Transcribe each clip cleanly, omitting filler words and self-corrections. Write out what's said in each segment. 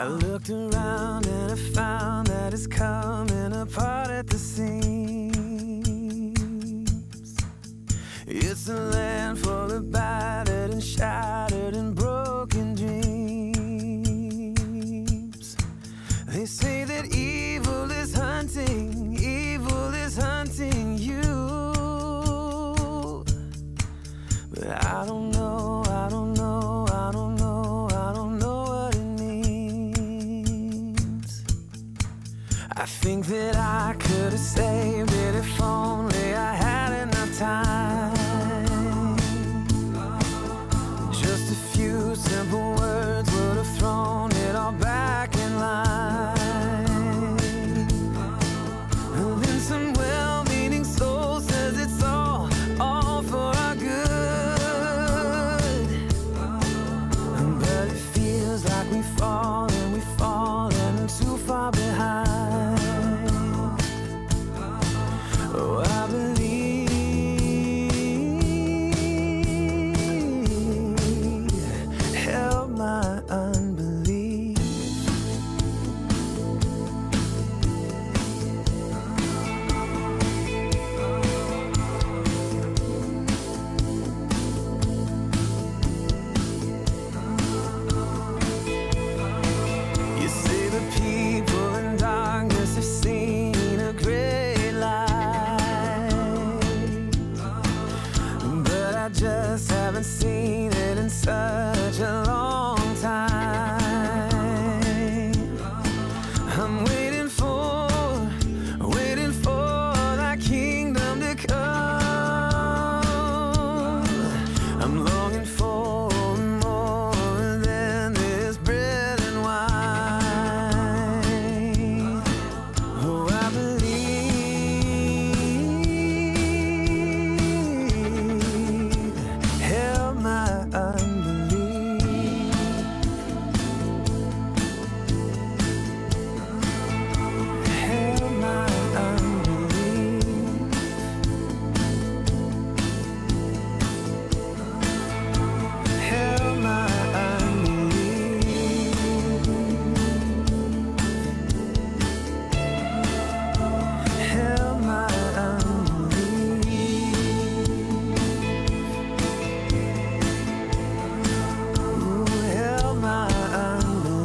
I looked around and I found that it's coming apart at the seams. It's a land full of battered and shattered and broken dreams. They say that evil is hunting you. But I don't know, I don't know, I don't know, I don't know what it means. I think that I could have saved it if only I had enough time. Just a few simple words would have thrown it all back in line. And then some well-meaning soul says it's all for our good. But it feels like we've fallen too far behind. Oh, I believe, help my unbelief. You say the people in darkness have seen a great light, but I just haven't seen it in such a long time. I'm waiting for that kingdom to come. I'm longing for more than this bread and wine. Oh, I believe, help my unbelief. Help my unbelief. Help my unbelief. Help my unbelief. Ooh, help my unbelief.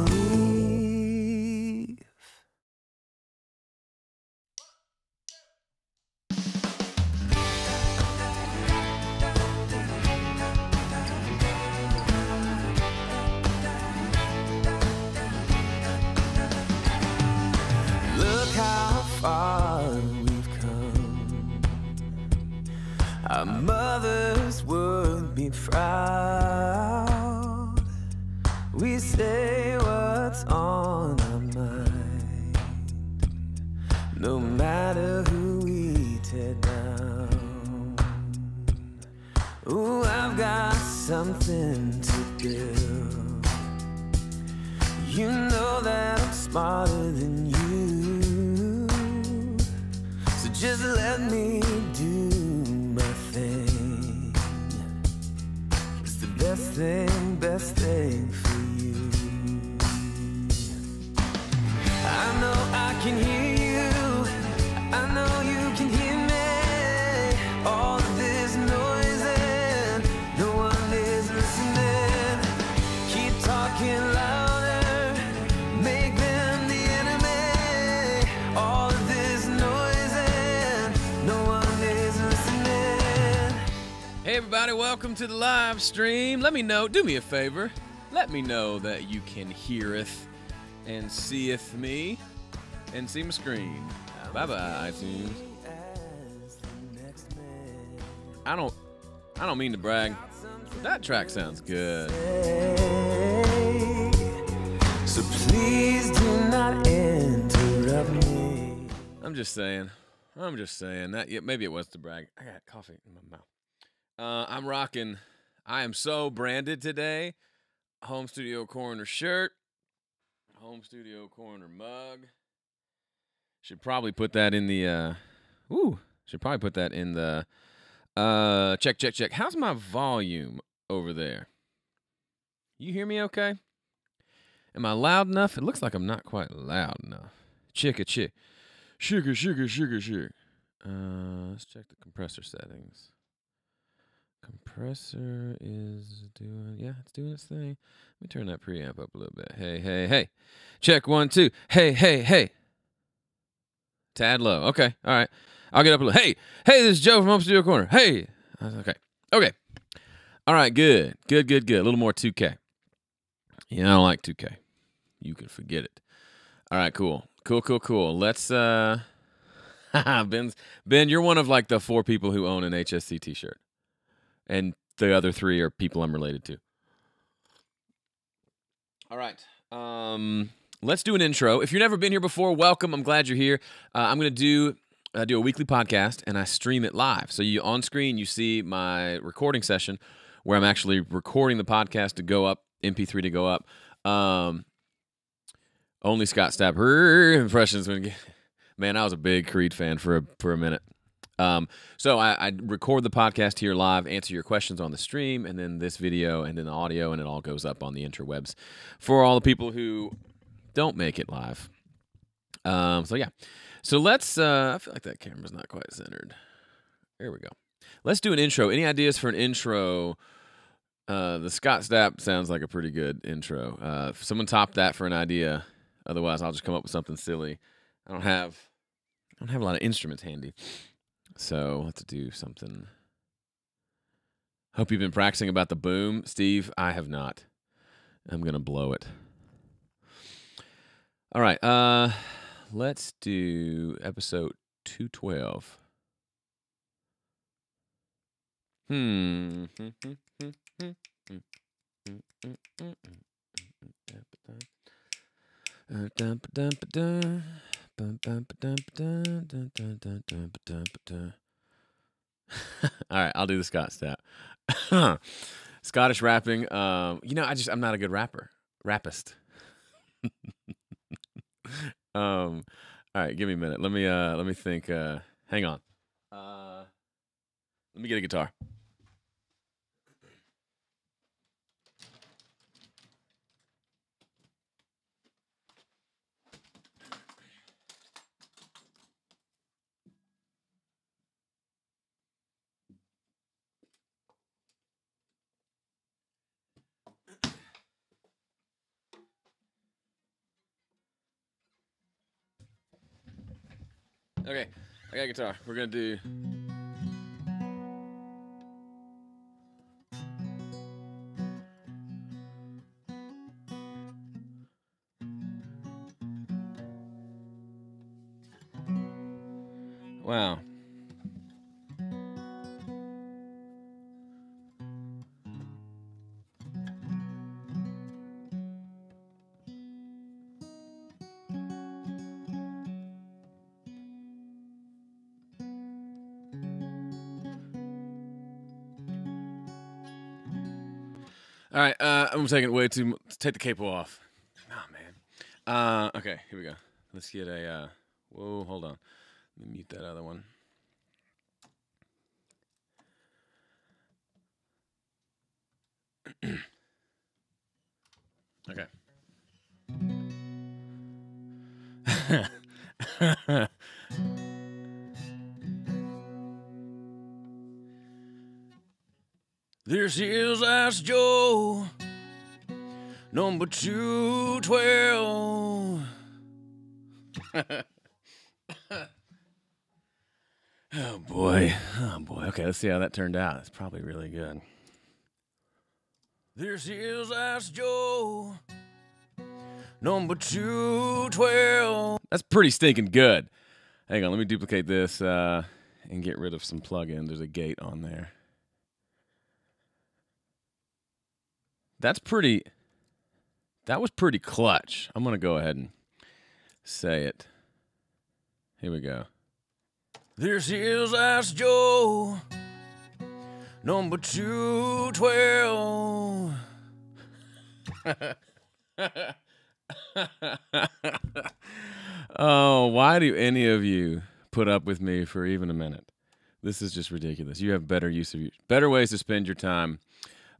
Look how far we've come. Our mothers would be proud. We say what's on our mind, no matter who we tear down. Ooh, I've got something to build. You know that I'm smarter than you, so just let me do my thing. It's the best thing for you. I know I can hear you, I know you can hear me. All of this noise and no one is listening. Keep talking louder, make them the enemy. All of this noise and no one is listening. Hey everybody, welcome to the live stream. Let me know, do me a favor. Let me know that you can heareth and seeth me and see my screen. Bye-bye, iTunes. I don't mean to brag, but that track sounds good. So please do not interrupt me. I'm just saying that. Yeah, maybe it was to brag. I got coffee in my mouth. I'm rocking. I am so branded today. Home Studio Corner shirt. Home Studio Corner mug. Should probably put that in the. Check. How's my volume over there? You hear me okay? Am I loud enough? It looks like I'm not quite loud enough. Chicka chick. Sugar, sugar, sugar, sugar. Let's check the compressor settings. Compressor is doing, yeah, it's doing its thing. Let me turn that preamp up a little bit. Hey, hey, hey. Check 1, 2. Hey, hey, hey. Tad low. Okay, all right. I'll get up a little. Hey, hey, this is Joe from Home Studio Corner. Hey. Okay. All right, good. A little more 2K. Yeah, I don't like 2K. You can forget it. All right, cool. Let's, Ben, you're one of like the 4 people who own an HSC t-shirt. And the other 3 are people I'm related to. All right. Let's do an intro. If you've never been here before, welcome. I'm glad you're here. I'm going to do a weekly podcast, and I stream it live. So you on screen, you see my recording session where I'm actually recording the podcast to go up, MP3 to go up. Only Scott Stapp impressions. Man, I was a big Creed fan for a minute. So I record the podcast here live, answer your questions on the stream, and then this video, and then the audio, and it all goes up on the interwebs for all the people who don't make it live. So yeah. So let's, I feel like that camera's not quite centered. There we go. Let's do an intro. Any ideas for an intro? The Scott Stapp sounds like a pretty good intro. If someone top that for an idea, otherwise I'll just come up with something silly. I don't have a lot of instruments handy. So let's do something. Hope you've been practicing about the boom. Steve, I have not. I'm going to blow it. All right. Let's do episode 212. All right, I'll do the Scott Stapp. Scottish rapping. I'm not a good rappist. All right, give me a minute. Let me think. Hang on. Let me get a guitar. Okay, I got a guitar. We're gonna do. Wow. All right, I'm taking it way too much. Take the capo off. Oh, man. Okay, here we go. Let's get a, whoa, hold on. Let me mute that other one. Okay. This is Ask Joe, number 212. Oh boy. Okay, let's see how that turned out. It's probably really good. This is Ask Joe, number 212. That's pretty stinking good. Hang on, let me duplicate this and get rid of some plugins. There's a gate on there. That was pretty clutch. I'm going to go ahead and say it. Here we go. This is Ask Joe, number 212. Oh, why do any of you put up with me for even a minute? This is just ridiculous. You have better ways to spend your time,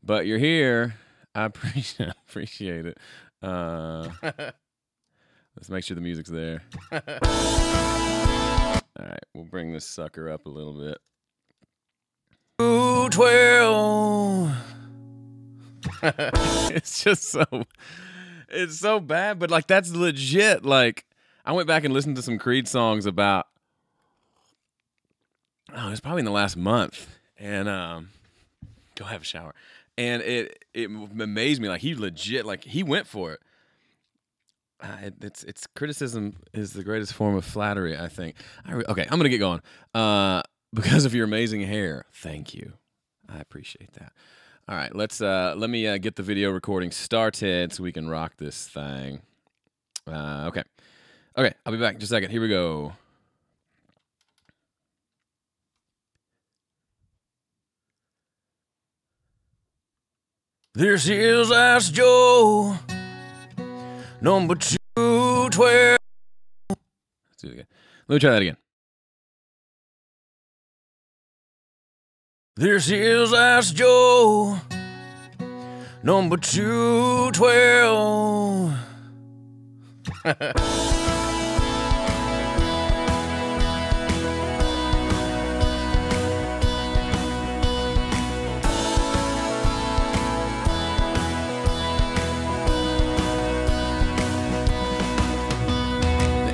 but you're here. I appreciate it. Let's make sure the music's there. All right, we'll bring this sucker up a little bit. 212. It's just it's so bad, but like that's legit. Like I went back and listened to some Creed songs about, oh, it's probably in the last month, and go have a shower, and it amazed me. Like he legit, like he went for it. It's criticism is the greatest form of flattery, I think. Okay, I'm gonna get going. Because of your amazing hair, thank you. I appreciate that. All right, let me get the video recording started so we can rock this thing. Okay, I'll be back in just a second. Here we go. This is Ask Joe, number 212. Let's do it again. Let me try that again. This is Ask Joe, number 212.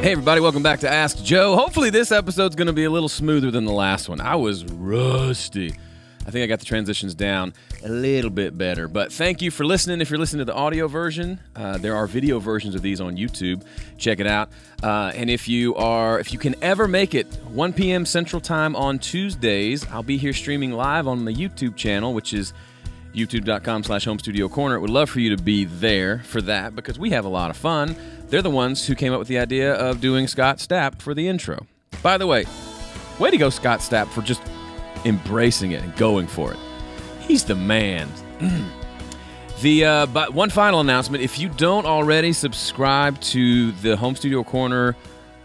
Hey everybody, welcome back to Ask Joe. Hopefully this episode's going to be a little smoother than the last one. I was rusty. I think I got the transitions down a little bit better. But thank you for listening. If you're listening to the audio version, there are video versions of these on YouTube. Check it out. And if you can ever make it 1 p.m. Central Time on Tuesdays, I'll be here streaming live on the YouTube channel, which is youtube.com/homestudiocorner. Would love for you to be there for that because we have a lot of fun. They're the ones who came up with the idea of doing Scott Stapp for the intro. By the way to go, Scott Stapp, for just embracing it and going for it. He's the man. But one final announcement. If you don't already subscribe to the Home Studio Corner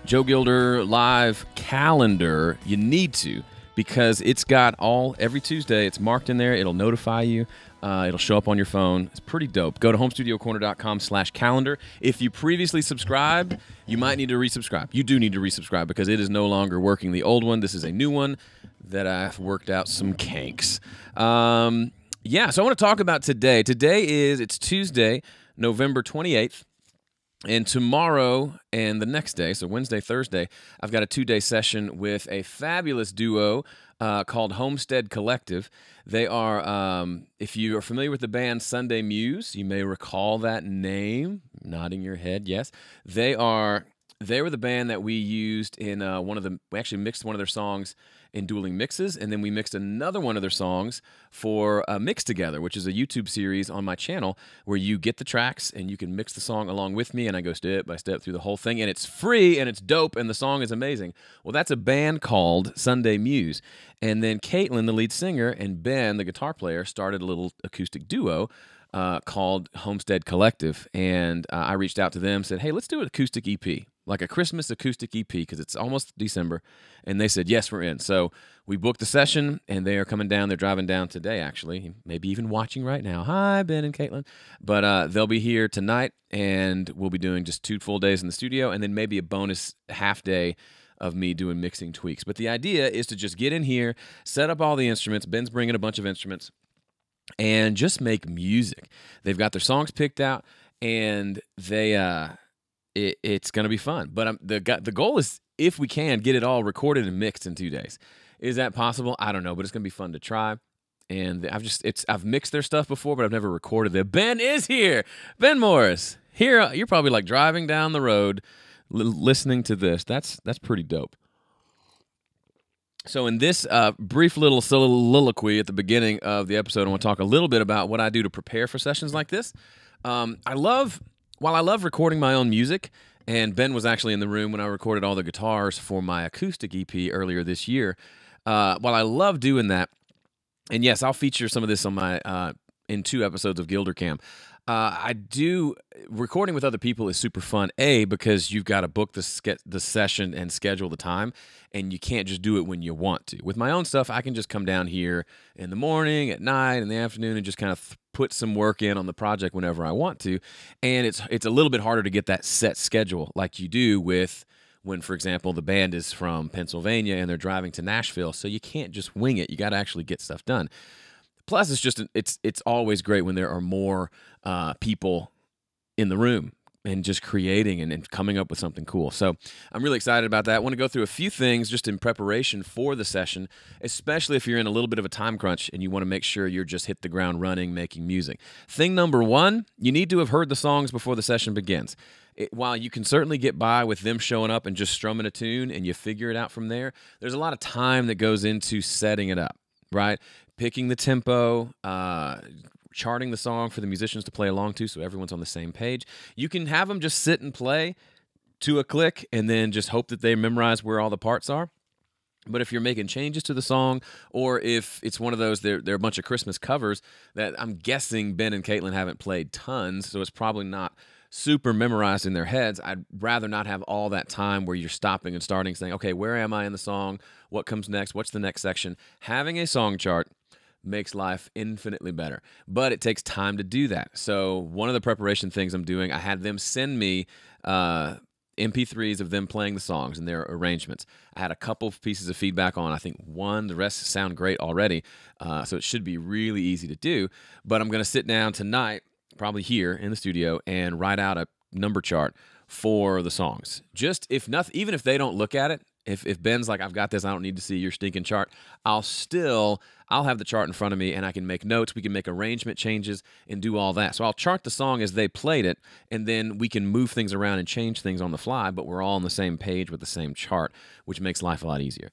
Joe Gilder live calendar, you need to, because it's got every Tuesday, it's marked in there. It'll notify you. It'll show up on your phone. It's pretty dope. Go to homestudiocorner.com/calendar. If you previously subscribed, you might need to resubscribe. You do need to resubscribe because it is no longer working the old one. This is a new one that I've worked out some kinks. Yeah, so I want to talk about today. It's Tuesday, November 28th. And tomorrow and the next day, so Wednesday, Thursday, I've got a 2-day session with a fabulous duo called Homestead Collective. They are, if you are familiar with the band Sunday Muse, you may recall that name. Nodding your head, yes. They were the band that we used in we actually mixed one of their songs in Dueling Mixes, and then we mixed another one of their songs for Mix Together, which is a YouTube series on my channel where you get the tracks and you can mix the song along with me, and I go step by step through the whole thing, and it's free, and it's dope, and the song is amazing. Well, that's a band called Sunday Muse, and then Caitlin, the lead singer, and Ben, the guitar player, started a little acoustic duo called Homestead Collective, and I reached out to them, said, hey, let's do an acoustic EP, like a Christmas acoustic EP, because it's almost December, and they said, yes, we're in. So we booked the session, and they are coming down. They're driving down today, actually, maybe even watching right now. Hi, Ben and Caitlin. But they'll be here tonight, and we'll be doing just 2 full days in the studio, and then maybe a bonus half day of me doing mixing tweaks. But the idea is to just get in here, set up all the instruments. Ben's bringing a bunch of instruments, and just make music. They've got their songs picked out, and it's going to be fun. But the goal is, if we can, get it all recorded and mixed in 2 days. Is that possible? I don't know, but it's going to be fun to try. And I've mixed their stuff before, but I've never recorded them. Ben is here. Ben Morris. Here, you're probably like driving down the road listening to this. That's pretty dope. So in this brief little soliloquy at the beginning of the episode, I want to talk a little bit about what I do to prepare for sessions like this. While I love recording my own music, and Ben was actually in the room when I recorded all the guitars for my acoustic EP earlier this year, while I love doing that, and yes, I'll feature some of this on my in 2 episodes of Gilder Cam. Recording with other people is super fun, because you've got to book the session and schedule the time, and you can't just do it when you want to. With my own stuff, I can just come down here in the morning, at night, in the afternoon, and just kind of put some work in on the project whenever I want to, and it's a little bit harder to get that set schedule like you do with when, for example, the band is from Pennsylvania and they're driving to Nashville, so you can't just wing it. You got to actually get stuff done. Plus, it's always great when there are more people in the room and just creating and coming up with something cool. So I'm really excited about that. I want to go through a few things just in preparation for the session, especially if you're in a little bit of a time crunch and you want to make sure you're just hit the ground running, making music. Thing number one, you need to have heard the songs before the session begins. While you can certainly get by with them showing up and just strumming a tune and you figure it out from there, there's a lot of time that goes into setting it up, right? Picking the tempo, charting the song for the musicians to play along to so everyone's on the same page. You can have them just sit and play to a click and then just hope that they memorize where all the parts are. But if you're making changes to the song, or if it's one of those, they're a bunch of Christmas covers that I'm guessing Ben and Caitlin haven't played tons, so it's probably not super memorized in their heads. I'd rather not have all that time where you're stopping and starting saying, okay, where am I in the song? What comes next? What's the next section? Having a song chart makes life infinitely better, but it takes time to do that. So one of the preparation things I'm doing, I had them send me MP3s of them playing the songs and their arrangements. I had a couple of pieces of feedback on, I think one, the rest sound great already, so it should be really easy to do. But I'm going to sit down tonight, probably here in the studio, and write out a number chart for the songs. Just if nothing, even if they don't look at it, if Ben's like, I've got this, I don't need to see your stinking chart, I'll have the chart in front of me and I can make notes, we can make arrangement changes and do all that. So I'll chart the song as they played it, and then we can move things around and change things on the fly, but we're all on the same page with the same chart, which makes life a lot easier.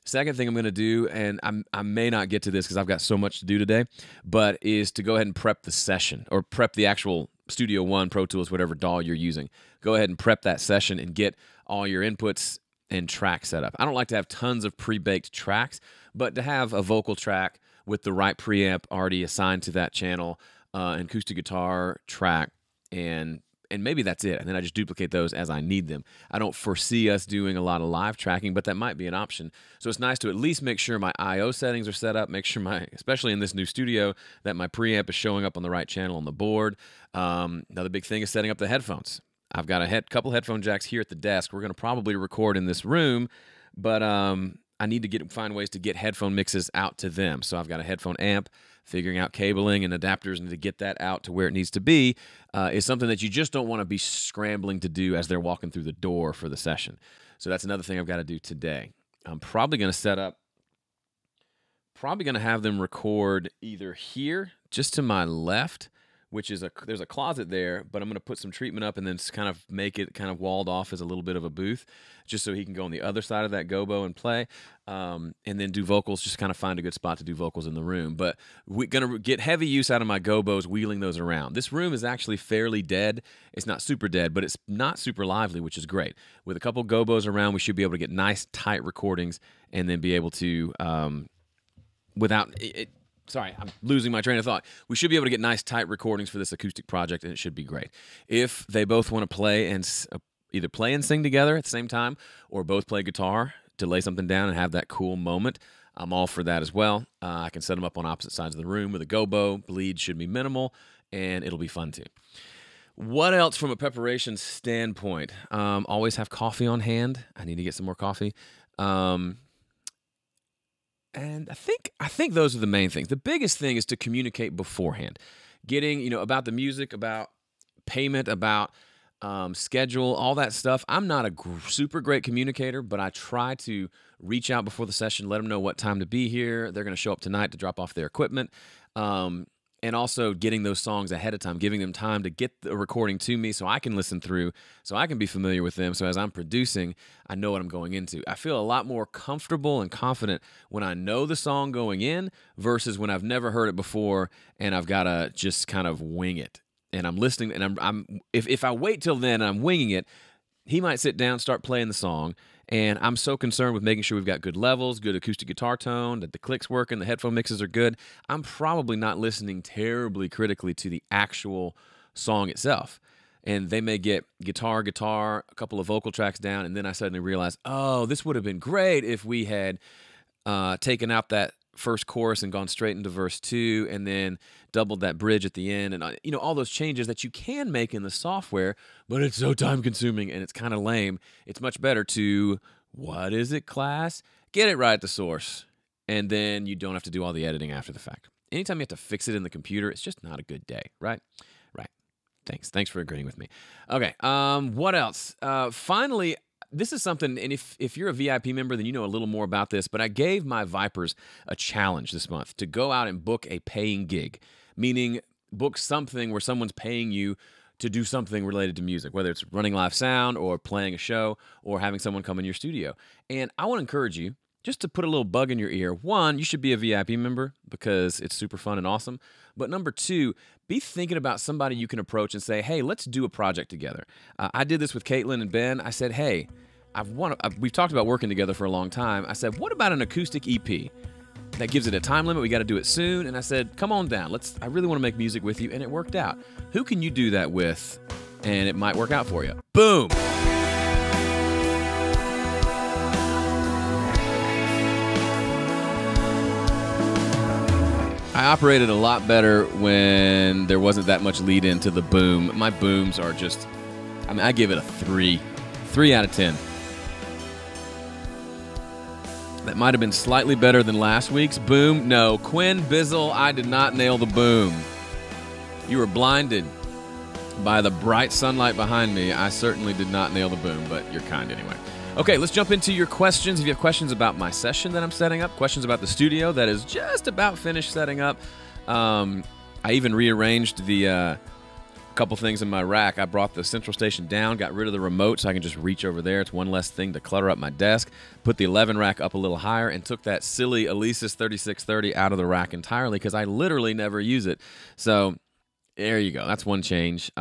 Second thing I'm going to do, and I may not get to this because I've got so much to do today, but is to go ahead and prep the session, or prep the actual Studio One, Pro Tools, whatever DAW you're using. Go ahead and prep that session and get all your inputs and track set up. I don't like to have tons of pre-baked tracks, but to have a vocal track with the right preamp already assigned to that channel, an acoustic guitar track, and maybe that's it. And then I just duplicate those as I need them. I don't foresee us doing a lot of live tracking, but that might be an option. So it's nice to at least make sure my I/O settings are set up, make sure especially in this new studio, that my preamp is showing up on the right channel on the board. Another big thing is setting up the headphones. I've got a couple headphone jacks here at the desk. We're going to probably record in this room, but I need to find ways to get headphone mixes out to them. So I've got a headphone amp. Figuring out cabling and adapters and to get that out to where it needs to be is something that you just don't want to be scrambling to do as they're walking through the door for the session. So that's another thing I've got to do today. I'm probably going to have them record either here, just to my left, which is there's a closet there, but I'm going to put some treatment up and then kind of make it kind of walled off as a little bit of a booth, just so he can go on the other side of that gobo and play, and then do vocals, just kind of find a good spot to do vocals in the room. But we're going to get heavy use out of my gobos, wheeling those around. This room is actually fairly dead. It's not super dead, but it's not super lively, which is great. With a couple gobos around, we should be able to get nice, tight recordings and then be able to, Sorry, I'm losing my train of thought. We should be able to get nice, tight recordings for this acoustic project, and it should be great. If they both want to play and either play and sing together at the same time, or both play guitar to lay something down and have that cool moment, I'm all for that as well. I can set them up on opposite sides of the room with a gobo. Bleed should be minimal, and it'll be fun too. What else from a preparation standpoint? Always have coffee on hand. I need to get some more coffee. And I think those are the main things. The biggest thing is to communicate beforehand, getting, about the music, about payment, about schedule, all that stuff. I'm not a super great communicator, but I try to reach out before the session, let them know what time to be here. They're going to show up tonight to drop off their equipment. And also getting those songs ahead of time, giving them time to get the recording to me so I can listen through, so I can be familiar with them. So as I'm producing, I know what I'm going into. I feel a lot more comfortable and confident when I know the song going in versus when I've never heard it before and I've got to just kind of wing it. And I'm listening, and if I wait till then and I'm winging it, he might sit down, start playing the song, and I'm so concerned with making sure we've got good levels, good acoustic guitar tone, that the clicks work and the headphone mixes are good. I'm probably not listening terribly critically to the actual song itself. And they may get guitar, a couple of vocal tracks down, and then I suddenly realize, oh, this would have been great if we had taken out that first chorus and gone straight into verse 2 and then doubled that bridge at the end, and all those changes that you can make in the software, but it's so time consuming and it's kind of lame. It's much better to, what is it, class? Get it right at the source, and then you don't have to do all the editing after the fact. Anytime you have to fix it in the computer, it's just not a good day, right? Right. Thanks for agreeing with me. Okay, what else? Finally, this is something, and if you're a VIP member, then you know a little more about this, but I gave my Vipers a challenge this month to go out and book a paying gig, meaning book something where someone's paying you to do something related to music, whether it's running live sound or playing a show or having someone come in your studio. And I want to encourage you just to put a little bug in your ear. One, you should be a VIP member because it's super fun and awesome. But number two, be thinking about somebody you can approach and say, hey, let's do a project together. I did this with Caitlin and Ben. I said, hey, we've talked about working together for a long time. I said, what about an acoustic EP? That gives it a time limit. We got to do it soon. And I said, come on down. I really want to make music with you. And it worked out. Who can you do that with? And it might work out for you. Boom. I operated a lot better when there wasn't that much lead into the boom. My booms are just, I give it a 3 out of 10. That might have been slightly better than last week's boom. No, Quinn Bizzle, I did not nail the boom. You were blinded by the bright sunlight behind me. I certainly did not nail the boom, but you're kind anyway. Okay, let's jump into your questions. If you have questions about my session that I'm setting up, questions about the studio that is just about finished setting up, I even rearranged the couple things in my rack. I brought the central station down, got rid of the remote so I can just reach over there. It's one less thing to clutter up my desk. Put the 11 rack up a little higher and took that silly Alesis 3630 out of the rack entirely because I literally never use it. So there you go. That's one change.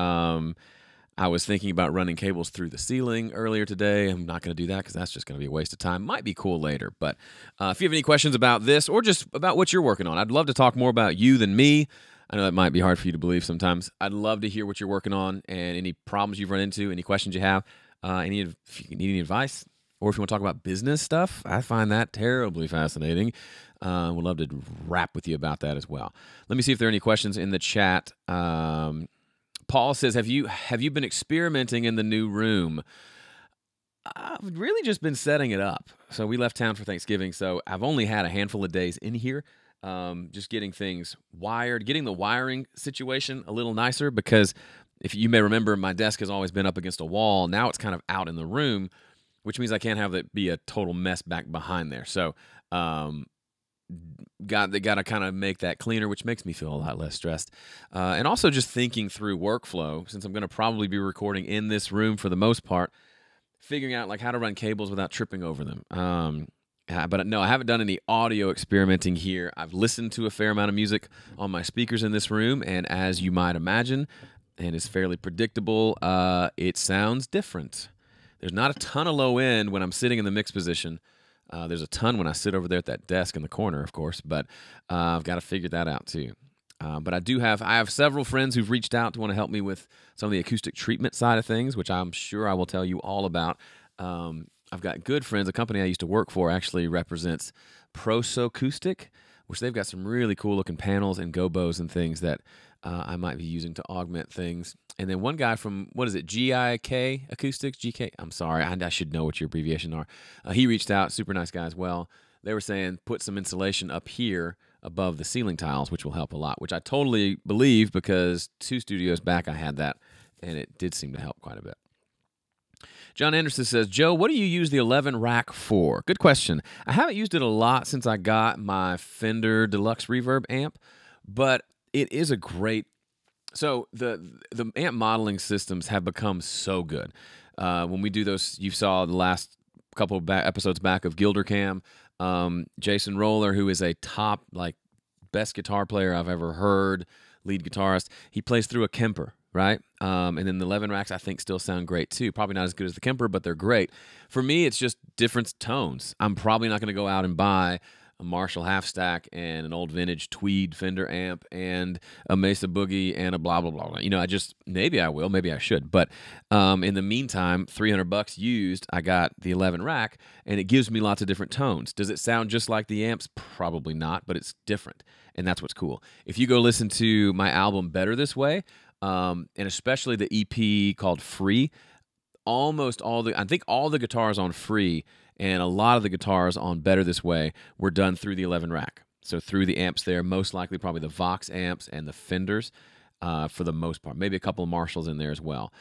I was thinking about running cables through the ceiling earlier today. I'm not going to do that because that's just going to be a waste of time. Might be cool later. But if you have any questions about this or just about what you're working on, I'd love to talk more about you than me. I know that might be hard for you to believe sometimes. I'd love to hear what you're working on and any problems you've run into, any questions you have, if you need any advice, or if you want to talk about business stuff. I find that terribly fascinating. Would love to rap with you about that as well. Let me see if there are any questions in the chat. Paul says, have you been experimenting in the new room? I've really just been setting it up. So we left town for Thanksgiving, so I've only had a handful of days in here. Just getting things wired, getting the wiring situation a little nicer because if you may remember, my desk has always been up against a wall. Now it's kind of out in the room, which means I can't have it be a total mess back behind there. So they got to kind of make that cleaner, which makes me feel a lot less stressed. And also just thinking through workflow, since I'm going to probably be recording in this room for the most part, figuring out like how to run cables without tripping over them. But no, I haven't done any audio experimenting here. I've listened to a fair amount of music on my speakers in this room, and as you might imagine, and is fairly predictable, it sounds different. There's not a ton of low end when I'm sitting in the mix position. There's a ton when I sit over there at that desk in the corner, of course, but I've got to figure that out too. But I have several friends who've reached out to want to help me with some of the acoustic treatment side of things, which I'm sure I will tell you all about. I've got good friends. A company I used to work for actually represents Proso Acoustic, which they've got some really cool looking panels and gobos and things that I might be using to augment things. And then one guy from, what is it, GIK Acoustics? GK? I'm sorry, I should know what your abbreviation are. He reached out, super nice guy as well. They were saying put some insulation up here above the ceiling tiles, which will help a lot, which I totally believe because 2 studios back I had that, and it did seem to help quite a bit. John Anderson says, Joe, what do you use the 11 rack for? Good question. I haven't used it a lot since I got my Fender Deluxe Reverb amp, but it is a great... So the amp modeling systems have become so good. When we do those, you saw the last couple of episodes back of Gilder Cam, Jason Roller, who is a top, best guitar player I've ever heard, lead guitarist, he plays through a Kemper, right? And then the 11 racks I think still sound great too. Probably not as good as the Kemper, but they're great. For me, it's just different tones. I'm probably not going to go out and buy a Marshall half stack and an old vintage Tweed Fender amp and a Mesa Boogie and a blah, blah, blah, blah. You know, maybe I will, maybe I should. But in the meantime, $300 used, I got the 11 rack, and it gives me lots of different tones. Does it sound just like the amps? Probably not, but it's different. And that's what's cool. If you go listen to my album Better This Way, and especially the EP called Free, I think all the guitars on Free and a lot of the guitars on Better This Way were done through the 11 rack. So through the amps there, most likely probably the Vox amps and the Fenders for the most part. Maybe a couple of Marshalls in there as well.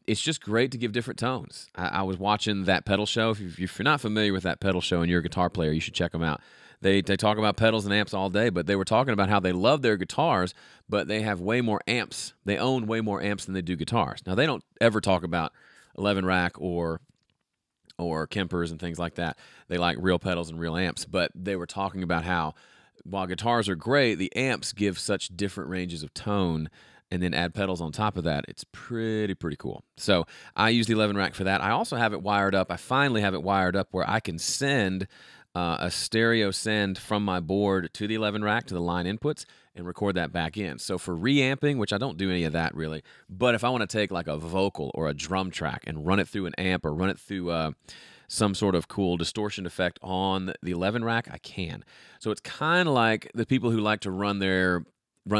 It's just great to give different tones. I was watching That Pedal Show. If you're not familiar with That Pedal Show and you're a guitar player, you should check them out. They talk about pedals and amps all day, but they were talking about how they love their guitars, but they have way more amps. They own way more amps than they do guitars. Now, they don't ever talk about 11 rack or Kempers and things like that. They like real pedals and real amps, but they were talking about how while guitars are great, the amps give such different ranges of tone, and then add pedals on top of that. It's pretty cool. So I use the 11 rack for that. I also have it wired up. I finally have it wired up where I can send a stereo send from my board to the 11 rack to the line inputs and record that back in. So for reamping, which I don't do any of that really, but if I want to take like a vocal or a drum track and run it through an amp or run it through some sort of cool distortion effect on the 11 rack, I can. So it's kind of like the people who like to run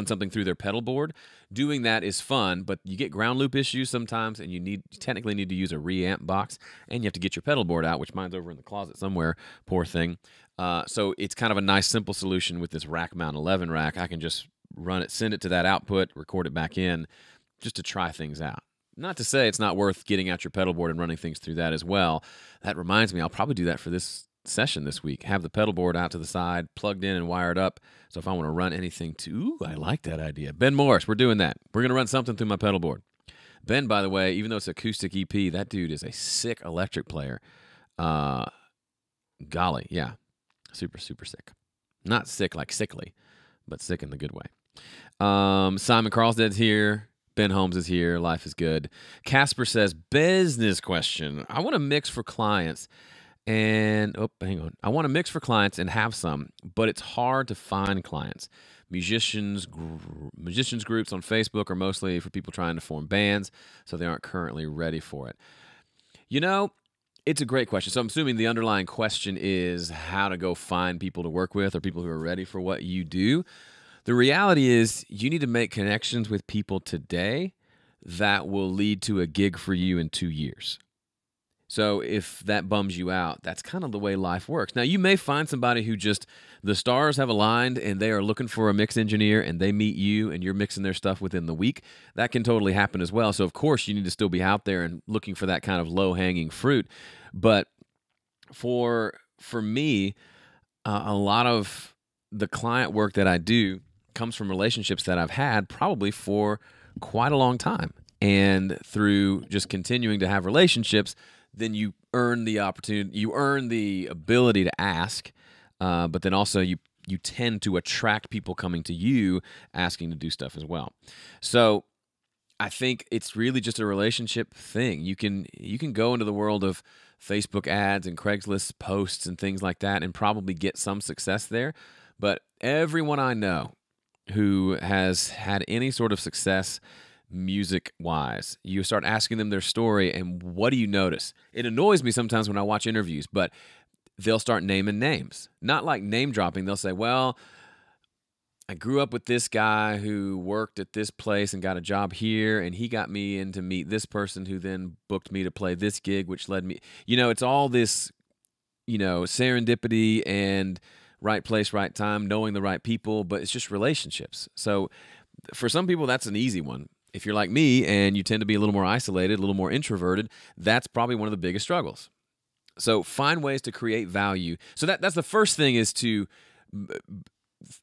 something through their pedal board. Doing that is fun, but you get ground loop issues sometimes, and you technically need to use a reamp box, and you have to get your pedal board out, which mine's over in the closet somewhere, poor thing. So it's kind of a nice, simple solution with this rack mount 11 rack. I can just run it, send it to that output, record it back in, just to try things out. Not to say it's not worth getting out your pedal board and running things through that as well. That reminds me, I'll probably do that for this session this week. Have the pedal board out to the side, plugged in and wired up. So if I want to run anything I like that idea. Ben Morris, we're doing that. We're going to run something through my pedal board. Ben, by the way, even though it's acoustic EP, that dude is a sick electric player. Golly, yeah. Super sick. Not sick like sickly, but sick in the good way. Simon Carlsdad's here. Ben Holmes is here. Life is good. Casper says, business question. I want to mix for clients. And, hang on. I want to mix for clients and have some, but it's hard to find clients. Musicians groups on Facebook are mostly for people trying to form bands, so they aren't currently ready for it. You know, it's a great question. So I'm assuming the underlying question is how to go find people to work with or people who are ready for what you do. The reality is you need to make connections with people today that will lead to a gig for you in 2 years. So if that bums you out, that's kind of the way life works. Now, you may find somebody who just, the stars have aligned and they are looking for a mix engineer and they meet you and you're mixing their stuff within the week. That can totally happen as well. So, of course, you need to still be out there and looking for that kind of low-hanging fruit. But for me, a lot of the client work that I do comes from relationships that I've had probably for quite a long time. And through just continuing to have relationships, then you earn the opportunity, you earn the ability to ask, but then also you tend to attract people coming to you asking to do stuff as well. So I think it's really just a relationship thing. You can go into the world of Facebook ads and Craigslist posts and things like that and probably get some success there. But everyone I know who has had any sort of success music-wise, you start asking them their story, and what do you notice? It annoys me sometimes when I watch interviews, but they'll start naming names. Not like name-dropping. They'll say, well, I grew up with this guy who worked at this place and got a job here, and he got me in to meet this person who then booked me to play this gig, which led me... it's all this, serendipity and right place, right time, knowing the right people, but it's just relationships. So for some people, that's an easy one. If you're like me and you tend to be a little more isolated, a little more introverted, that's probably one of the biggest struggles. So find ways to create value. So that's the first thing, is to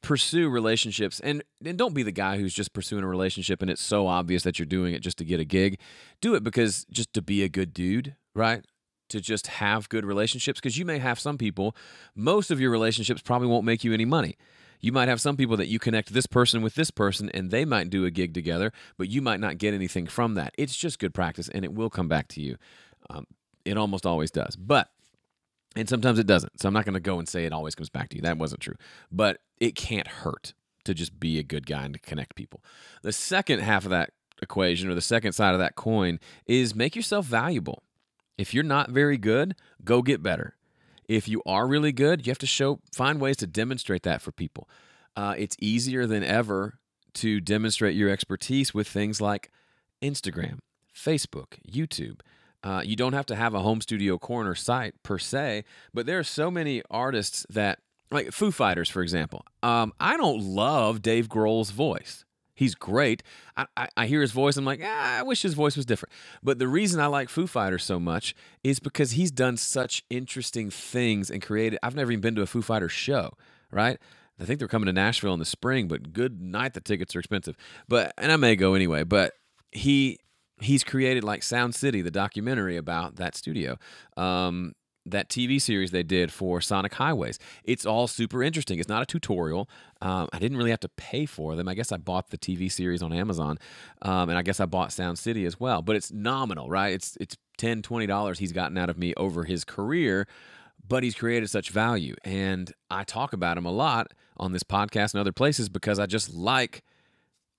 pursue relationships. And don't be the guy who's just pursuing a relationship and it's so obvious that you're doing it just to get a gig. Do it because just to be a good dude, right? To just have good relationships, because you may have some people, most of your relationships probably won't make you any money. You might have some people that you connect this person with this person and they might do a gig together, but you might not get anything from that. It's just good practice and it will come back to you. It almost always does. But And sometimes it doesn't. So I'm not going to go and say it always comes back to you. That wasn't true. But it can't hurt to just be a good guy and to connect people. The second half of that equation, or the second side of that coin, is make yourself valuable. If you're not very good, go get better. If you are really good, you have to find ways to demonstrate that for people. It's easier than ever to demonstrate your expertise with things like Instagram, Facebook, YouTube. You don't have to have a home studio corner site per se, but there are so many artists that, like Foo Fighters, for example. I don't love Dave Grohl's voice. He's great. I hear his voice. I'm like, I wish his voice was different. But the reason I like Foo Fighters so much is because he's done such interesting things and created. I've never even been to a Foo Fighters show, right? I think they're coming to Nashville in the spring, but good night, the tickets are expensive. And I may go anyway. But he's created like Sound City, the documentary about that studio. That TV series they did for Sonic Highways. It's all super interesting. It's not a tutorial. I didn't really have to pay for them. I guess I bought the TV series on Amazon, and I guess I bought Sound City as well. But it's nominal, right? It's $10, $20 he's gotten out of me over his career, but he's created such value. And I talk about him a lot on this podcast and other places because I just like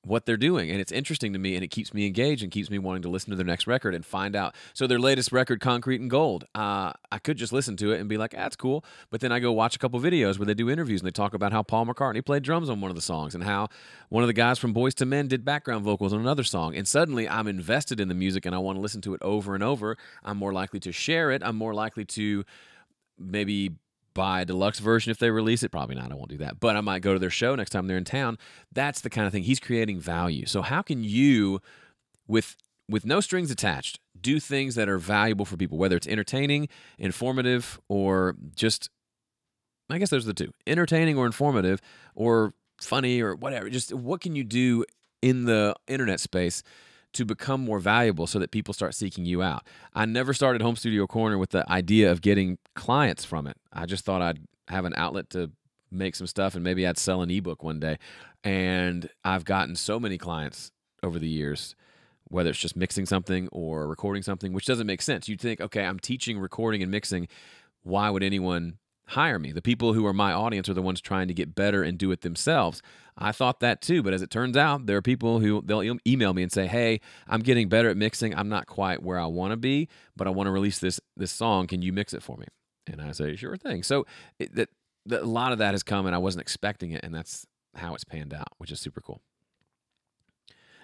what they're doing, and it's interesting to me, and it keeps me engaged and keeps me wanting to listen to their next record and find out. So their latest record, Concrete and Gold, I could just listen to it and be like, that's cool, but then I go watch a couple videos where they do interviews and they talk about how Paul McCartney played drums on one of the songs and how one of the guys from Boyz II Men did background vocals on another song, and suddenly I'm invested in the music and I want to listen to it over and over. I'm more likely to share it. I'm more likely to maybe buy a deluxe version if they release it. Probably not. I won't do that. But I might go to their show next time they're in town. That's the kind of thing. He's creating value. So how can you, with no strings attached, do things that are valuable for people, whether it's entertaining, informative, or just, I guess there's the two, entertaining or informative or funny or whatever. Just what can you do in the internet space to become more valuable so that people start seeking you out? I never started Home Studio Corner with the idea of getting clients from it. I just thought I'd have an outlet to make some stuff and maybe I'd sell an ebook one day. And I've gotten so many clients over the years, whether it's just mixing something or recording something, which doesn't make sense. You'd think, okay, I'm teaching recording and mixing. Why would anyone hire me? The people who are my audience are the ones trying to get better and do it themselves. I thought that too, but as it turns out, there are people who they'll email me and say, hey, I'm getting better at mixing. I'm not quite where I want to be, but I want to release this song. Can you mix it for me? And I say, sure thing. So a lot of that has come and I wasn't expecting it, and that's how it's panned out, which is super cool.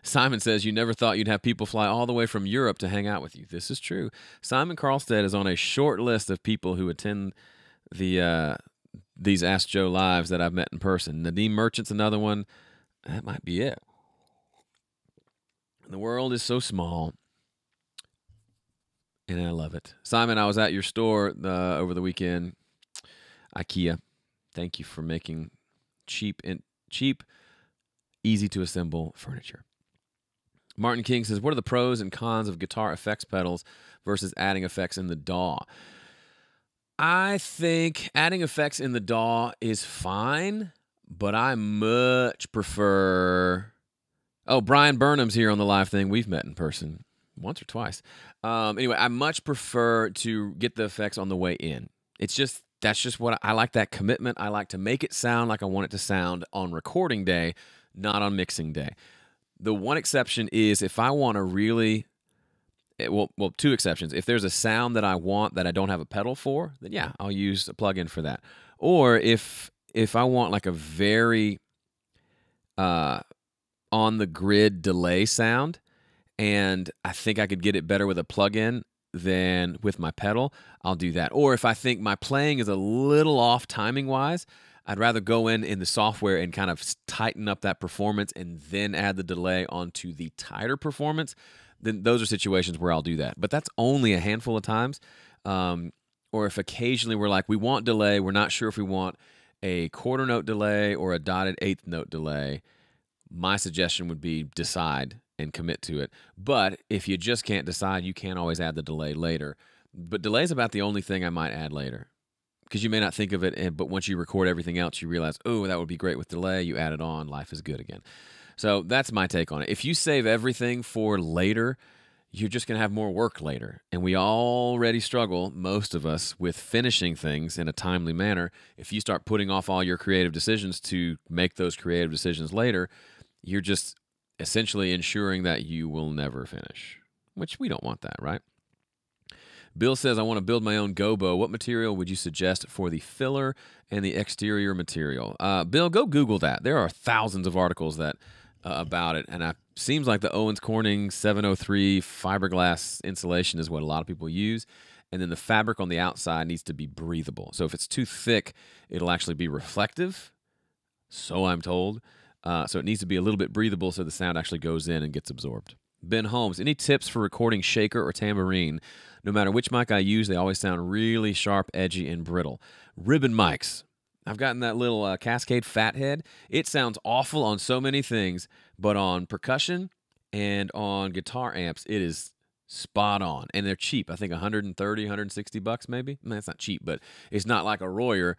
Simon says, you never thought you'd have people fly all the way from Europe to hang out with you. This is true. Simon Carlstead is on a short list of people who attend these Ask Joe Lives that I've met in person. Nadeem Merchant's another one. That might be it. The world is so small, and I love it. Simon, I was at your store over the weekend, IKEA. Thank you for making cheap, easy to assemble furniture. Martin King says, what are the pros and cons of guitar effects pedals versus adding effects in the DAW? I think adding effects in the DAW is fine, but I much prefer... Oh, Brian Burnham's here on the live thing. We've met in person once or twice. Anyway, I much prefer to get the effects on the way in. That's just what I like, that commitment. I like to make it sound like I want it to sound on recording day, not on mixing day. The one exception is if I want to really... Well, two exceptions. If there's a sound that I want that I don't have a pedal for, then yeah, I'll use a plugin for that. Or if I want like a very on the grid delay sound, and I think I could get it better with a plugin than with my pedal, I'll do that. Or if I think my playing is a little off timing wise, I'd rather go in the software and kind of tighten up that performance and then add the delay onto the tighter performance. Then those are situations where I'll do that. But that's only a handful of times. Or if occasionally we're like, we want delay, we're not sure if we want a quarter note delay or a dotted eighth note delay, my suggestion would be decide and commit to it. But if you just can't decide, you can always add the delay later. But delay is about the only thing I might add later, because you may not think of it, but once you record everything else, you realize, oh, that would be great with delay. You add it on, life is good again. So that's my take on it. If you save everything for later, you're just going to have more work later. And we already struggle, most of us, with finishing things in a timely manner. If you start putting off all your creative decisions to make those creative decisions later, you're just essentially ensuring that you will never finish, which we don't want that, right? Bill says, I want to build my own gobo. What material would you suggest for the filler and the exterior material? Bill, go Google that. There are thousands of articles that about it, and it seems like the Owens Corning 703 fiberglass insulation is what a lot of people use, and then the fabric on the outside needs to be breathable. So if it's too thick, it'll actually be reflective, so I'm told. So it needs to be a little bit breathable so the sound actually goes in and gets absorbed. Ben Holmes, any tips for recording shaker or tambourine? No matter which mic I use, they always sound really sharp, edgy, and brittle. Ribbon mics. I've gotten that little Cascade Fathead. It sounds awful on so many things, but on percussion and on guitar amps, it is spot on. And they're cheap. I think $130, $160 maybe. That's not cheap, but it's not like a Royer.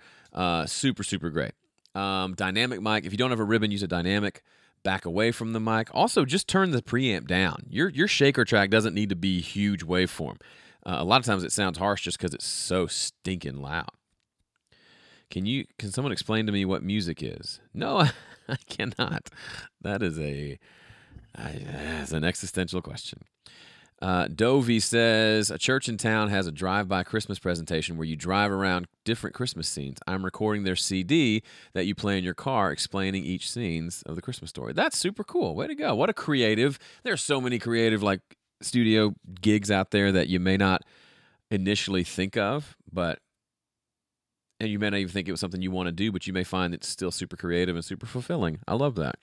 Super, super great. Dynamic mic. If you don't have a ribbon, use a dynamic. Back away from the mic. Also, just turn the preamp down. Your shaker track doesn't need to be huge waveform. A lot of times it sounds harsh just because it's so stinking loud. Can someone explain to me what music is? No, I cannot. That is it's an existential question. Dovey says, a church in town has a drive-by Christmas presentation where you drive around different Christmas scenes. I'm recording their CD that you play in your car explaining each scenes of the Christmas story. That's super cool. Way to go. What a creative. There's so many creative like studio gigs out there that you may not initially think of, and you may not even think it was something you want to do, but you may find it's still super creative and super fulfilling. I love that.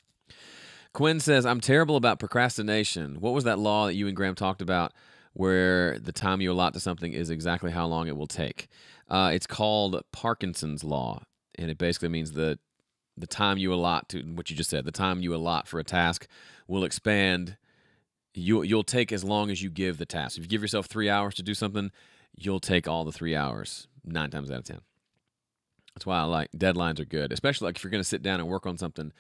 Quinn says, I'm terrible about procrastination. What was that law that you and Graham talked about where the time you allot to something is exactly how long it will take? It's called Parkinson's law, and it basically means the time you allot to what you just said, the time you allot for a task will expand. You'll take as long as you give the task. If you give yourself 3 hours to do something, you'll take all the 3 hours 9 times out of 10. That's why I like deadlines are good, especially like if you're going to sit down and work on something.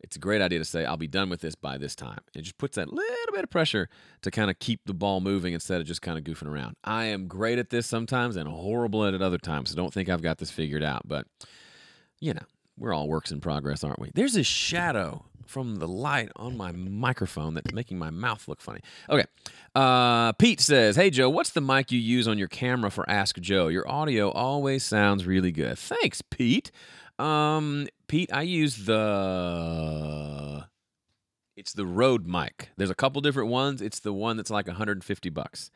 It's a great idea to say, I'll be done with this by this time. It just puts that little bit of pressure to kind of keep the ball moving instead of just kind of goofing around. I am great at this sometimes and horrible at it other times, so don't think I've got this figured out. But, we're all works in progress, aren't we? There's a shadow from the light on my microphone that's making my mouth look funny. Okay. Pete says, hey, Joe, what's the mic you use on your camera for Ask Joe? Your audio always sounds really good. Thanks, Pete. Pete, I use it's the Rode mic. There's a couple different ones. It's the one that's like $150,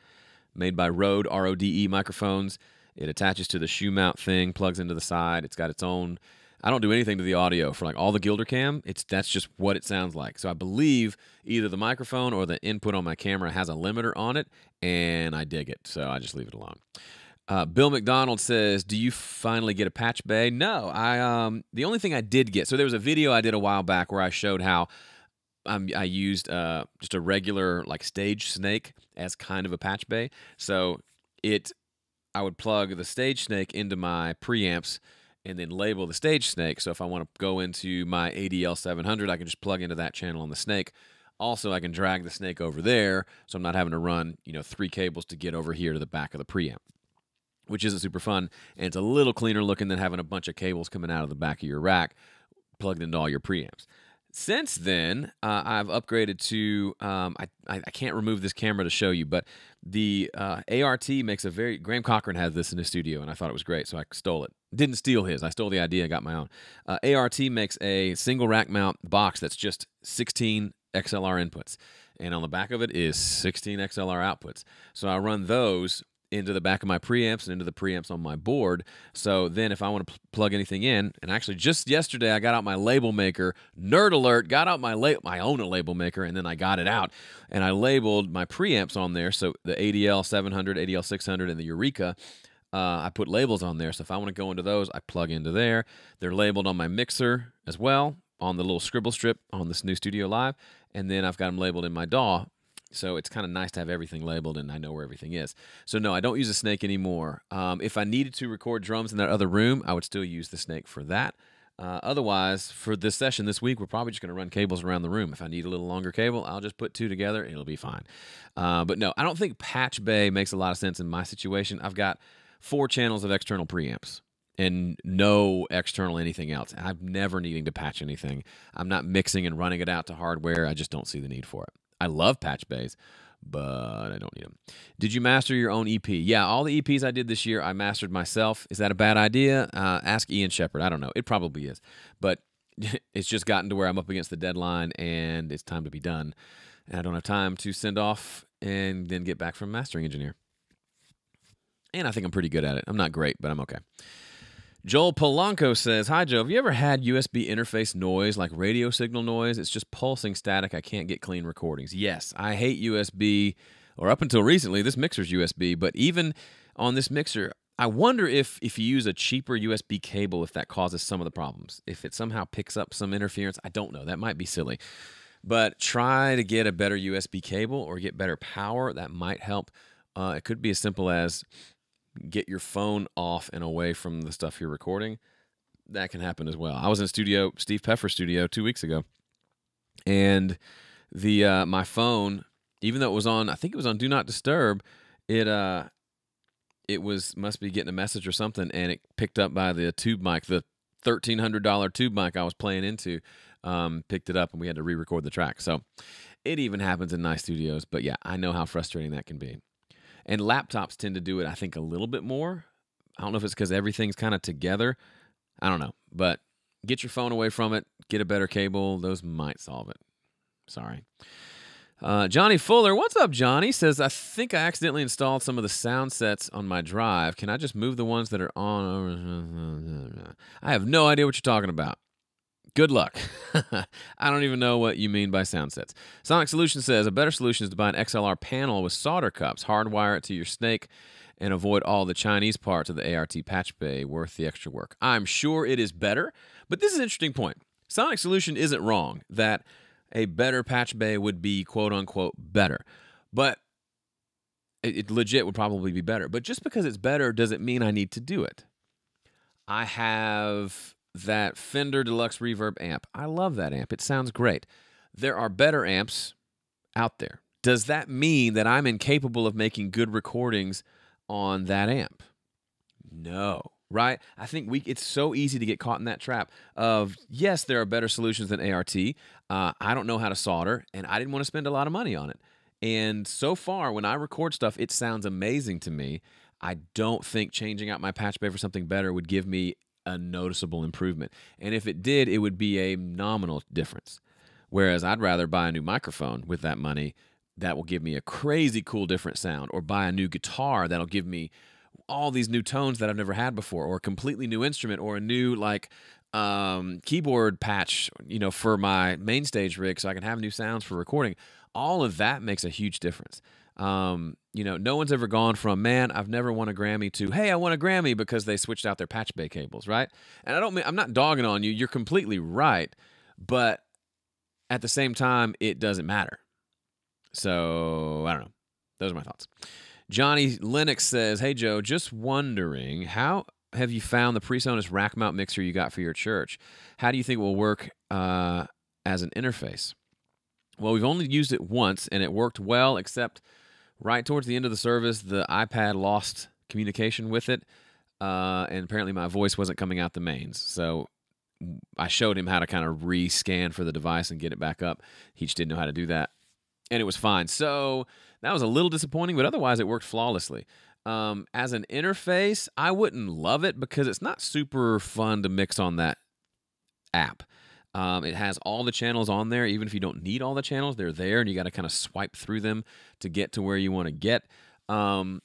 made by Rode, RODE microphones. It attaches to the shoe mount thing, plugs into the side. It's got its own. I don't do anything to the audio for like all the Gilder cam. That's just what it sounds like. So I believe either the microphone or the input on my camera has a limiter on it, and I dig it. So I just leave it alone. Bill McDonald says, do you finally get a patch bay? No, the only thing I did get, so there was a video I did a while back where I showed how I used just a regular like stage snake as kind of a patch bay. So I would plug the stage snake into my preamps and then label the stage snake. So if I want to go into my ADL 700, I can just plug into that channel on the snake. Also, I can drag the snake over there, so I'm not having to run 3 cables to get over here to the back of the preamp, which isn't super fun, and it's a little cleaner looking than having a bunch of cables coming out of the back of your rack plugged into all your preamps. Since then, I've upgraded to, I can't remove this camera to show you, but the ART makes Graham Cochran has this in his studio, and I thought it was great, so I stole it. Didn't steal his. I stole the idea. I got my own. ART makes a single rack mount box that's just 16 XLR inputs, and on the back of it is 16 XLR outputs. So I run those into the back of my preamps and into the preamps on my board. So then if I want to plug anything in, and actually just yesterday I got out my label maker, nerd alert, got out my own label maker, and then I got it out, and I labeled my preamps on there. So the ADL 700, ADL 600, and the Eureka, I put labels on there. So if I want to go into those, I plug into there. They're labeled on my mixer as well, on the little scribble strip on this new Studio Live, and then I've got them labeled in my DAW. So it's kind of nice to have everything labeled and I know where everything is. So no, I don't use a snake anymore. If I needed to record drums in that other room, I would still use the snake for that. Otherwise, for this session this week, we're probably just going to run cables around the room. If I need a little longer cable, I'll just put two together. It'll be fine. But no, I don't think patch bay makes a lot of sense in my situation. I've got 4 channels of external preamps and no external anything else. I'm never needing to patch anything. I'm not mixing and running it out to hardware. I just don't see the need for it. I love patch bays, but I don't need them. Did you master your own EP? Yeah, all the EPs I did this year, I mastered myself. Is that a bad idea? Ask Ian Shepherd. I don't know. It probably is. But it's just gotten to where I'm up against the deadline, and it's time to be done. And I don't have time to send off and then get back from mastering engineer. And I think I'm pretty good at it. I'm not great, but I'm okay. Joel Polanco says, hi, Joe. Have you ever had USB interface noise, like radio signal noise? It's just pulsing static. I can't get clean recordings. Yes, I hate USB, or up until recently, this mixer's USB. But even on this mixer, I wonder if you use a cheaper USB cable, if that causes some of the problems. If it somehow picks up some interference, I don't know. That might be silly. But try to get a better USB cable or get better power. That might help. It could be as simple as get your phone off and away from the stuff you're recording. That can happen as well. I was in Steve Peffer's studio 2 weeks ago, and my phone, even though it was on, I think it was on Do Not Disturb, it must be getting a message or something, and it picked up by the tube mic, the $1,300 tube mic I was playing into, picked it up, and we had to re-record the track. So it even happens in nice studios, but yeah, I know how frustrating that can be. And laptops tend to do it, I think, a little bit more. I don't know if it's because everything's kind of together. I don't know. But get your phone away from it. Get a better cable. Those might solve it. Sorry. Johnny Fuller, what's up, Johnny? Says, I think I accidentally installed some of the sound sets on my drive. Can I just move the ones that are on? I have no idea what you're talking about. Good luck. I don't even know what you mean by sound sets. Sonic Solutions says, a better solution is to buy an XLR panel with solder cups, hardwire it to your snake, and avoid all the Chinese parts of the ART patch bay. Worth the extra work. I'm sure it is better, but this is an interesting point. Sonic Solution isn't wrong that a better patch bay would be quote-unquote better, but it legit would probably be better. But just because it's better doesn't mean I need to do it. I have that Fender Deluxe Reverb amp. I love that amp. It sounds great. There are better amps out there. Does that mean that I'm incapable of making good recordings on that amp? No, right? I think it's so easy to get caught in that trap of, yes, there are better solutions than ART. I don't know how to solder, and I didn't want to spend a lot of money on it. And so far, when I record stuff, it sounds amazing to me. I don't think changing out my patch bay for something better would give me a noticeable improvement. And if it did, it would be a nominal difference. Whereas I'd rather buy a new microphone with that money that will give me a crazy cool different sound, or buy a new guitar that'll give me all these new tones that I've never had before, or a completely new instrument, or a new keyboard patch, for my main stage rig so I can have new sounds for recording. All of that makes a huge difference. No one's ever gone from, man, I've never won a Grammy to, hey, I won a Grammy because they switched out their patch bay cables, right? And I'm not dogging on you. You're completely right. But at the same time, it doesn't matter. So, I don't know. Those are my thoughts. Johnny Lennox says, hey, Joe, just wondering, how have you found the PreSonus rack mount mixer you got for your church? How do you think it will work as an interface? Well, we've only used it once, and it worked well, except right towards the end of the service, the iPad lost communication with it, and apparently my voice wasn't coming out the mains. So I showed him how to kind of re-scan for the device and get it back up. He just didn't know how to do that, and it was fine. So that was a little disappointing, but otherwise it worked flawlessly. As an interface, I wouldn't love it because it's not super fun to mix on that app. It has all the channels on there. Even if you don't need all the channels, they're there, and you got to kind of swipe through them to get to where you want to get. And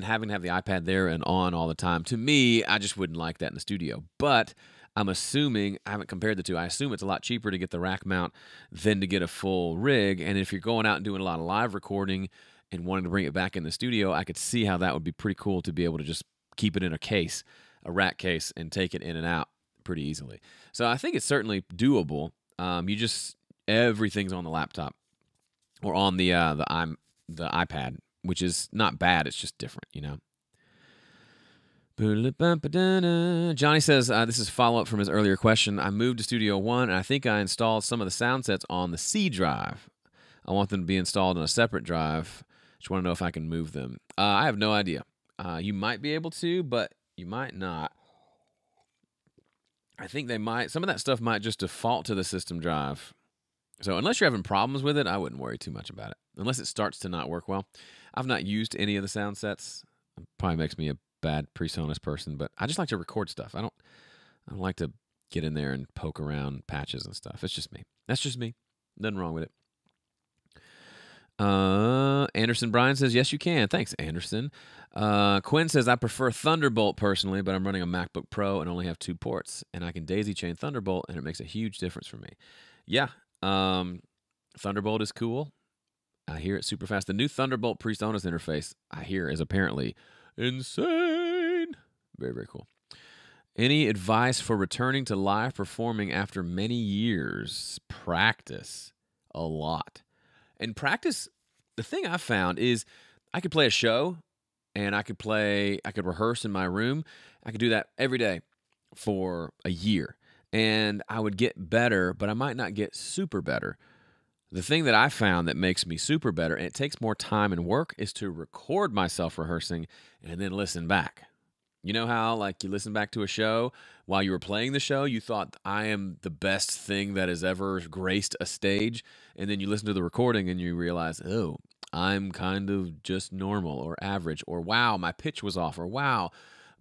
having to have the iPad there and on all the time, to me, I just wouldn't like that in the studio. But I'm assuming, I haven't compared the two, I assume it's a lot cheaper to get the rack mount than to get a full rig. And if you're going out and doing a lot of live recording and wanting to bring it back in the studio, I could see how that would be pretty cool to be able to just keep it in a case, a rack case, and take it in and out pretty easily. So I think it's certainly doable. Everything's on the laptop or on the iPad, which is not bad. It's just different, Johnny says, this is follow-up from his earlier question. I moved to Studio One, and I think I installed some of the sound sets on the C drive. I want them to be installed on a separate drive. Just want to know if I can move them. I have no idea. You might be able to, but you might not. I think they might. Some of that stuff might just default to the system drive. So unless you're having problems with it, I wouldn't worry too much about it. Unless it starts to not work well. I've not used any of the sound sets. It probably makes me a bad PreSonus person, but I just like to record stuff. I don't like to get in there and poke around patches and stuff. It's just me. That's just me. Nothing wrong with it. Anderson Bryan says, yes, you can. Thanks, Anderson. Quinn says, I prefer Thunderbolt personally, but I'm running a MacBook Pro and only have 2 ports, and I can daisy chain Thunderbolt, and it makes a huge difference for me. Yeah, Thunderbolt is cool. I hear it super fast. The new Thunderbolt PreSonus interface, I hear, is apparently insane. Very, very cool. Any advice for returning to live performing after many years? Practice a lot. And practice, the thing I found is I could play a show and I could rehearse in my room. I could do that every day for a year. And I would get better, but I might not get super better. The thing that I found that makes me super better, and it takes more time and work, is to record myself rehearsing and then listen back. You know how, like, you listen back to a show, while you were playing the show, you thought, I am the best thing that has ever graced a stage, and then you listen to the recording and you realize, oh, I'm kind of just normal or average, or wow, my pitch was off, or wow,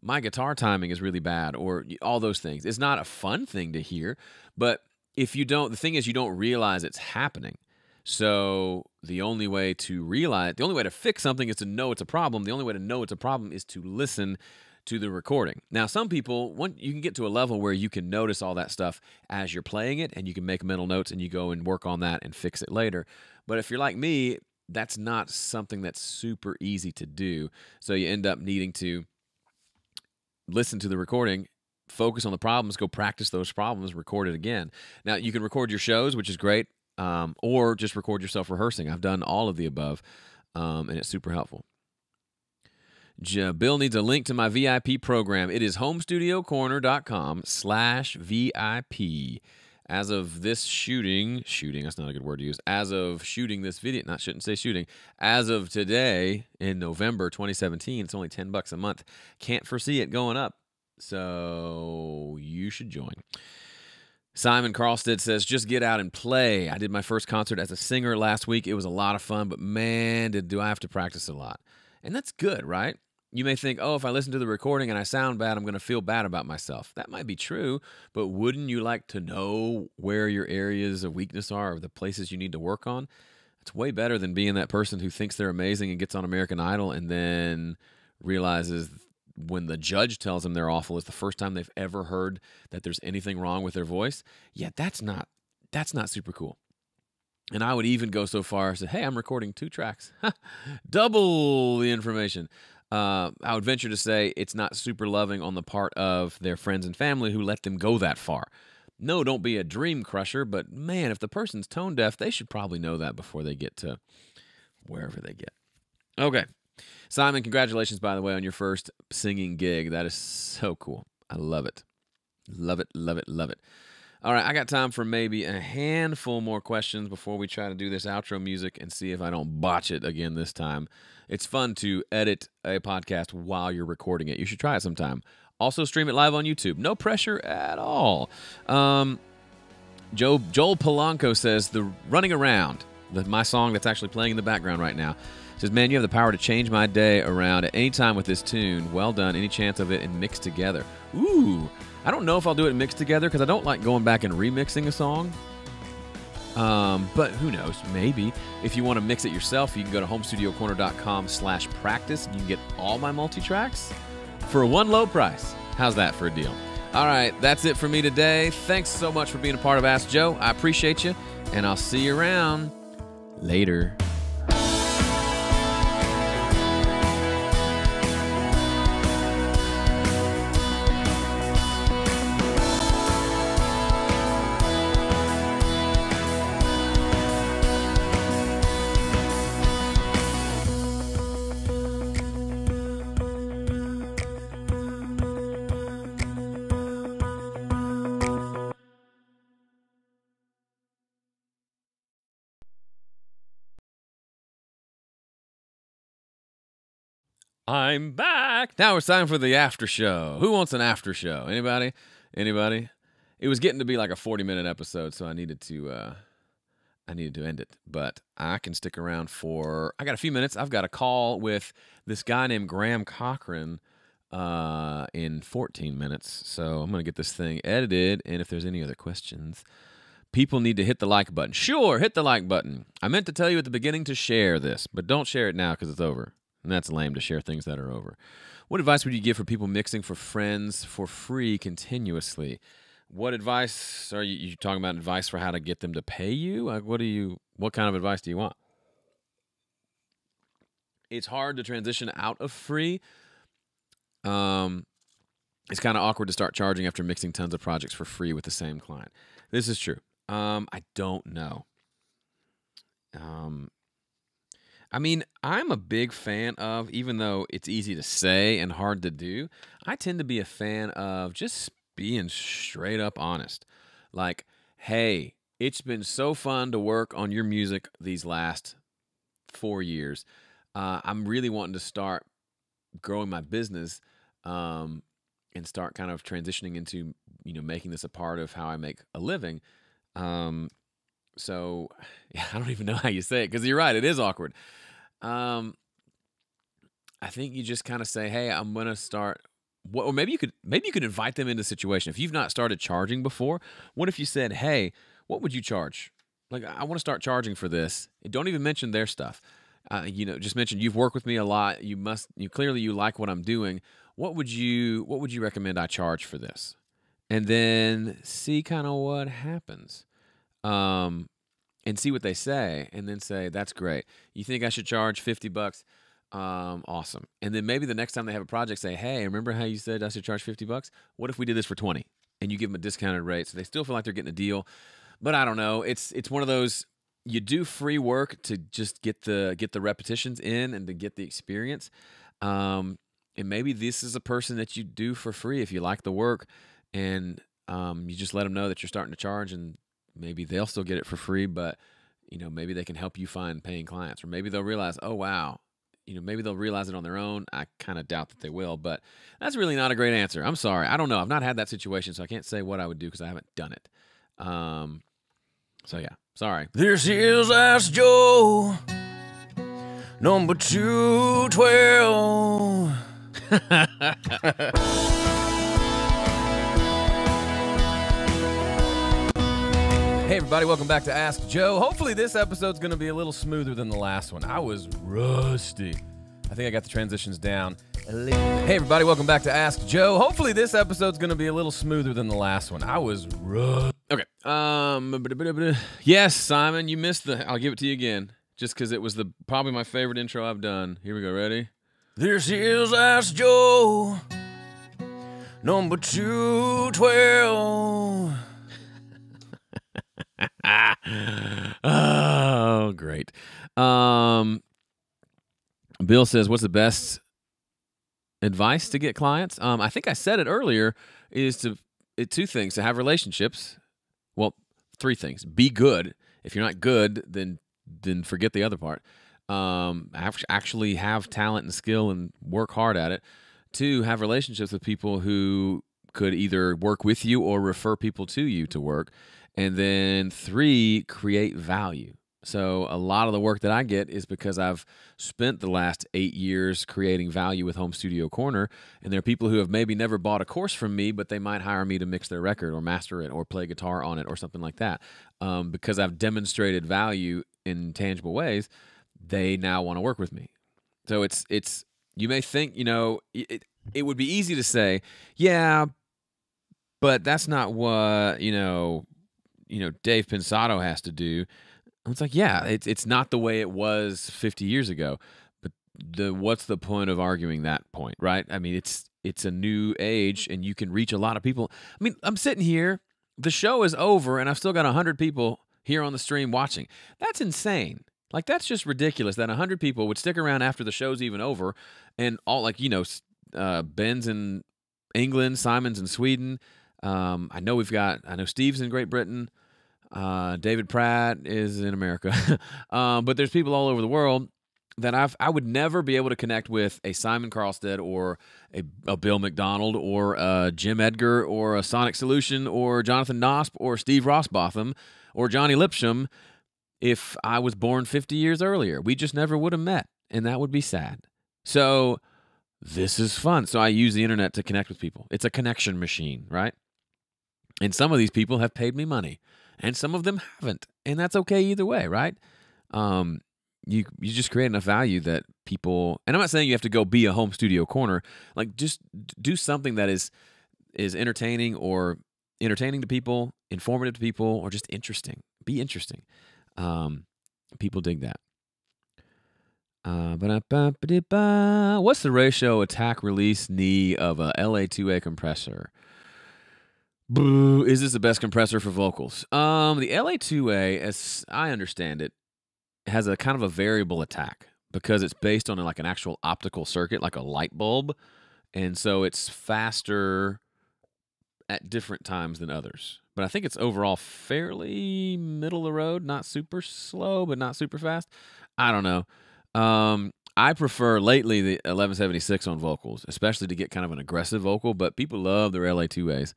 my guitar timing is really bad, or all those things. It's not a fun thing to hear, but if you don't, the thing is you don't realize it's happening. So the only way to fix something is to know it's a problem. The only way to know it's a problem is to listen to the recording. Now, some people, you can get to a level where you can notice all that stuff as you're playing it, and you can make mental notes and you go and work on that and fix it later. But if you're like me, that's not something that's super easy to do. So you end up needing to listen to the recording, focus on the problems, go practice those problems, record it again. Now, you can record your shows, which is great, or just record yourself rehearsing. I've done all of the above, and it's super helpful. Bill needs a link to my VIP program. It is homestudiocorner.com/VIP. As of this shooting, that's not a good word to use. As of shooting this video, shouldn't say shooting. As of today, in November 2017, it's only $10 a month. Can't foresee it going up, so you should join. Simon Carlstead says, just get out and play. I did my first concert as a singer last week. It was a lot of fun, but man, do I have to practice a lot. And that's good, right? You may think, oh, if I listen to the recording and I sound bad, I'm going to feel bad about myself. That might be true, but wouldn't you like to know where your areas of weakness are, or the places you need to work on? It's way better than being that person who thinks they're amazing and gets on American Idol and then realizes when the judge tells them they're awful, it's the first time they've ever heard that there's anything wrong with their voice. Yeah, that's not super cool. And I would even go so far as to say, hey, I'm recording 2 tracks. Double the information. I would venture to say it's not super loving on the part of their friends and family who let them go that far. No, don't be a dream crusher, but man, if the person's tone deaf, they should probably know that before they get to wherever they get. Okay. Simon, congratulations, by the way, on your first singing gig. That is so cool. I love it. Love it, love it, love it. All right, I got time for maybe a handful more questions before we try to do this outro music and see if I don't botch it again this time. It's fun to edit a podcast while you're recording it. You should try it sometime. Also stream it live on YouTube. No pressure at all. Joel Polanco says, the Running Around, my song that's actually playing in the background right now, says, man, you have the power to change my day around at any time with this tune. Well done. Any chance of it and mixed together? Ooh, I don't know if I'll do it mixed together because I don't like going back and remixing a song. But who knows? Maybe. If you want to mix it yourself, you can go to homestudiocorner.com/practice and you can get all my multi-tracks for one low price. How's that for a deal? All right, that's it for me today. Thanks so much for being a part of Ask Joe. I appreciate you, and I'll see you around. Later. I'm back. Now it's time for the after show. Who wants an after show? Anybody? Anybody? It was getting to be like a 40-minute episode, so I needed to end it. But I can stick around for, I got a few minutes. I've got a call with this guy named Graham Cochran in 14 minutes. So I'm going to get this thing edited, and if there's any other questions, people need to hit the like button. Sure, hit the like button. I meant to tell you at the beginning to share this, but don't share it now because it's over. And that's lame to share things that are over. What advice would you give for people mixing for friends for free continuously? What advice are you talking about? Advice for how to get them to pay you? Like, what kind of advice do you want? It's hard to transition out of free. It's kind of awkward to start charging after mixing tons of projects for free with the same client. This is true. I don't know. I mean, I'm a big fan of, even though it's easy to say and hard to do, I tend to be a fan of just being straight up honest. Like, hey, it's been so fun to work on your music these last 4 years. I'm really wanting to start growing my business and start kind of transitioning into, making this a part of how I make a living. So, yeah, I don't even know how you say it because you're right. It is awkward. I think you just kind of say, "Hey, I'm gonna start." Or maybe you could invite them into a situation. If you've not started charging before, what if you said, "Hey, what would you charge? Like, I want to start charging for this." And don't even mention their stuff. Just mention you've worked with me a lot. You clearly like what I'm doing. What would you recommend I charge for this? And then see kind of what happens. And see what they say, and then say, that's great. You think I should charge $50? Awesome. And then maybe the next time they have a project, say, hey, remember how you said I should charge $50? What if we did this for 20? And you give them a discounted rate, so they still feel like they're getting a deal. But I don't know. It's one of those, you do free work to just get the repetitions in and to get the experience. And maybe this is a person that you do for free if you like the work, and you just let them know that you're starting to charge, and maybe they'll still get it for free, but, maybe they can help you find paying clients. Or maybe they'll realize, oh, wow, maybe they'll realize it on their own. I kind of doubt that they will, but that's really not a great answer. I'm sorry. I don't know. I've not had that situation, so I can't say what I would do because I haven't done it. So, yeah, sorry. This is Ask Joe, number 212. Hey everybody, welcome back to Ask Joe. Hopefully this episode's going to be a little smoother than the last one. I was rusty. I think I got the transitions down. Hey everybody, welcome back to Ask Joe. Hopefully this episode's going to be a little smoother than the last one. I was rusty. Okay. Yes, Simon, you missed I'll give it to you again, just because it was probably my favorite intro I've done. Here we go. Ready? This is Ask Joe, number 212. Oh, great. Bill says, what's the best advice to get clients? I think I said it earlier, is two things: to have relationships. Well, three things. Be good. If you're not good, then forget the other part. Actually have talent and skill and work hard at it. 2, have relationships with people who could either work with you or refer people to you to work. And then 3, create value. So a lot of the work that I get is because I've spent the last 8 years creating value with Home Studio Corner. And there are people who have maybe never bought a course from me, but they might hire me to mix their record or master it or play guitar on it or something like that. Because I've demonstrated value in tangible ways, they now want to work with me. So it's you may think, it would be easy to say, yeah, but that's not what, Dave Pensato has to do. And it's like, yeah, it's not the way it was 50 years ago. But what's the point of arguing that point, right? I mean, it's a new age, and you can reach a lot of people. I mean, I'm sitting here, the show is over, and I've still got 100 people here on the stream watching. That's insane. Like, that's just ridiculous that 100 people would stick around after the show's even over, and all, like, Ben's in England, Simon's in Sweden. I know Steve's in Great Britain. David Pratt is in America. But there's people all over the world that I would never be able to connect with a Simon Carlstead or a Bill McDonald or a Jim Edgar or a Sonic Solution or Jonathan Nosp or Steve Rossbotham or Johnny Lipsham if I was born 50 years earlier. We just never would have met, and that would be sad. So this is fun. So I use the internet to connect with people. It's a connection machine, right? And some of these people have paid me money, and some of them haven't, and that's okay either way, right? You just create enough value that people, and I'm not saying you have to go be a home studio corner, like just do something that is entertaining to people, informative to people, or just interesting. Be interesting. People dig that. What's the ratio attack release knee of a LA2A compressor? Boo, is this the best compressor for vocals? The LA2A, as I understand it, has a kind of a variable attack because it's based on like an actual optical circuit, like a light bulb. And so it's faster at different times than others. But I think it's overall fairly middle of the road, not super slow, but not super fast. I don't know. I prefer lately the 1176 on vocals, especially to get kind of an aggressive vocal, but people love their LA2As.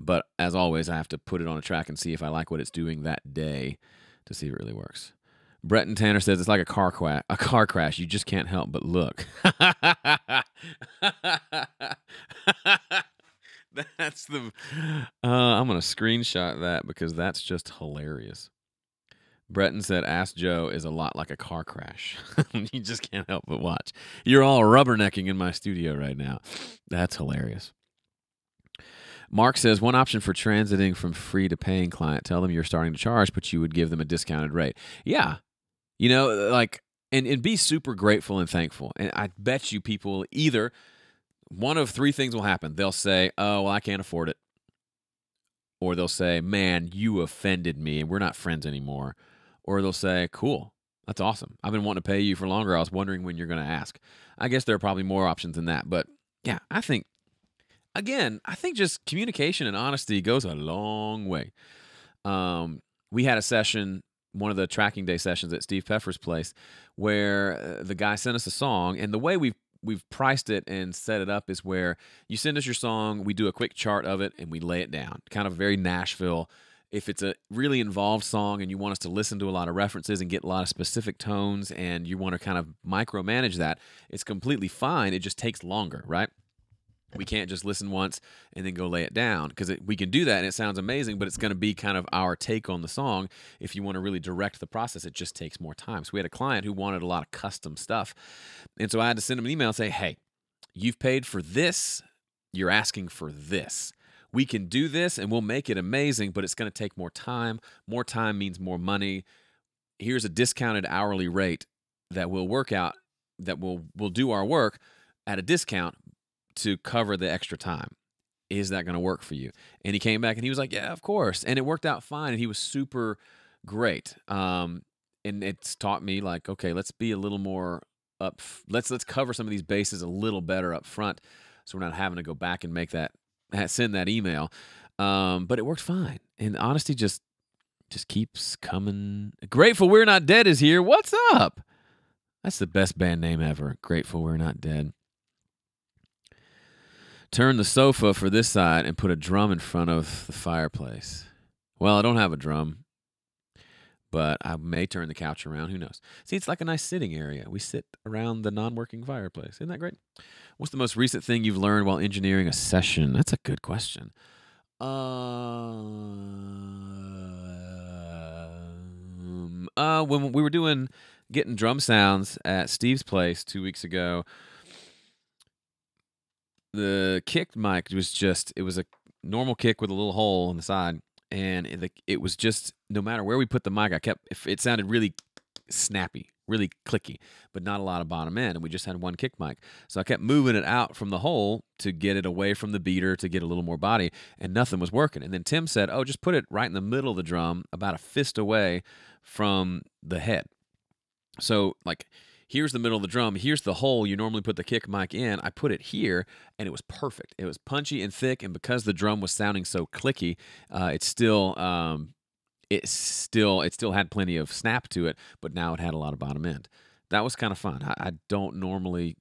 But as always, I have to put it on a track and see if I like what it's doing that day to see if it really works. Brett and Tanner says it's like a car crash. You just can't help but look. That's the. I'm gonna screenshot that because that's just hilarious. Breton said, "Ask Joe" is a lot like a car crash. You just can't help but watch. You're all rubbernecking in my studio right now. That's hilarious. Mark says, one option for transiting from free to paying client, tell them you're starting to charge, but you would give them a discounted rate. Yeah. You know, like, and be super grateful and thankful. And I bet you people either, one of three things will happen. They'll say, oh, well, I can't afford it. Or they'll say, man, you offended me and we're not friends anymore. Or they'll say, cool, that's awesome. I've been wanting to pay you for longer. I was wondering when you're going to ask. I guess there are probably more options than that. But yeah, I think just communication and honesty goes a long way. We had a session, one of the tracking day sessions at Steve Peffer's place, where the guy sent us a song, and the way we've priced it and set it up is where you send us your song, we do a quick chart of it, and we lay it down, kind of very Nashville. If it's a really involved song and you want us to listen to a lot of references and get a lot of specific tones and you want to kind of micromanage that, it's completely fine. It just takes longer, right? We can't just listen once and then go lay it down because we can do that and it sounds amazing, but it's going to be kind of our take on the song. If you want to really direct the process, it just takes more time. So we had a client who wanted a lot of custom stuff. And so I had to send him an email and say, hey, you've paid for this. You're asking for this. We can do this and we'll make it amazing, but it's going to take more time. More time means more money. Here's a discounted hourly rate that will work out, that will do our work at a discount to cover the extra time. Is that going to work for you? And he came back and he was like, yeah, of course. And it worked out fine. And he was super great. And it's taught me like, okay, let's be a little more up. Let's cover some of these bases a little better up front. So we're not having to go back and send that email. But it worked fine. And honesty just keeps coming. Grateful We're Not Dead is here. What's up? That's the best band name ever. Grateful We're Not Dead. Turn the sofa for this side and put a drum in front of the fireplace. Well, I don't have a drum, but I may turn the couch around. Who knows? See, it's like a nice sitting area. We sit around the non-working fireplace. Isn't that great? What's the most recent thing you've learned while engineering a session? That's a good question. When we were getting drum sounds at Steve's place 2 weeks ago, the kick mic it was a normal kick with a little hole on the side. And it was just, no matter where we put the mic, it sounded really snappy, really clicky, but not a lot of bottom end. And we just had one kick mic. So I kept moving it out from the hole to get it away from the beater to get a little more body, and nothing was working. And then Tim said, oh, just put it right in the middle of the drum, about a fist away from the head. So like, here's the middle of the drum. Here's the hole you normally put the kick mic in. I put it here, and it was perfect. It was punchy and thick, and because the drum was sounding so clicky, it still it still had plenty of snap to it, but now it had a lot of bottom end. That was kind of fun. I don't normally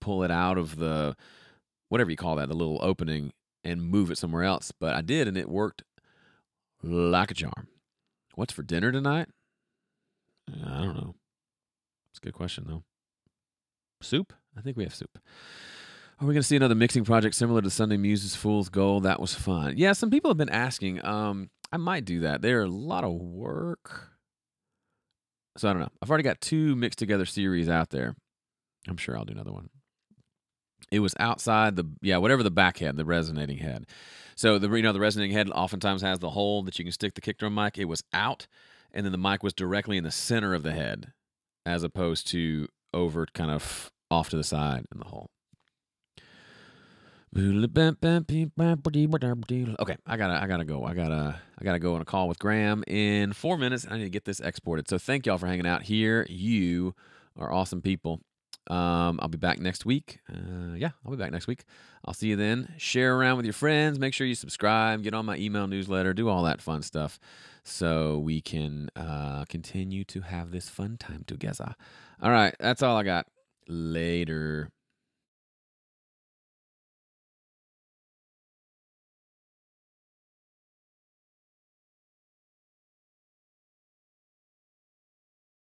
pull it out of the, whatever you call that, the little opening, and move it somewhere else, but I did, and it worked like a charm. What's for dinner tonight? I don't know. It's a good question, though. Soup? I think we have soup. Are we going to see another mixing project similar to Sunday Muse's Fool's Gold? That was fun. Yeah, some people have been asking. I might do that. They're a lot of work. So I don't know. I've already got 2 mixed together series out there. I'm sure I'll do another one. It was outside whatever the back head, the resonating head. So the resonating head oftentimes has the hole that you can stick the kick drum mic. It was out, and then the mic was directly in the center of the head, as opposed to over kind of off to the side in the hole. Okay, I gotta go. I gotta go on a call with Graham in 4 minutes. I need to get this exported. So thank y'all for hanging out here. You are awesome people. I'll be back next week. I'll be back next week. I'll see you then. Share around with your friends. Make sure you subscribe. Get on my email newsletter. Do all that fun stuff so we can continue to have this fun time together. All right, that's all I got. Later.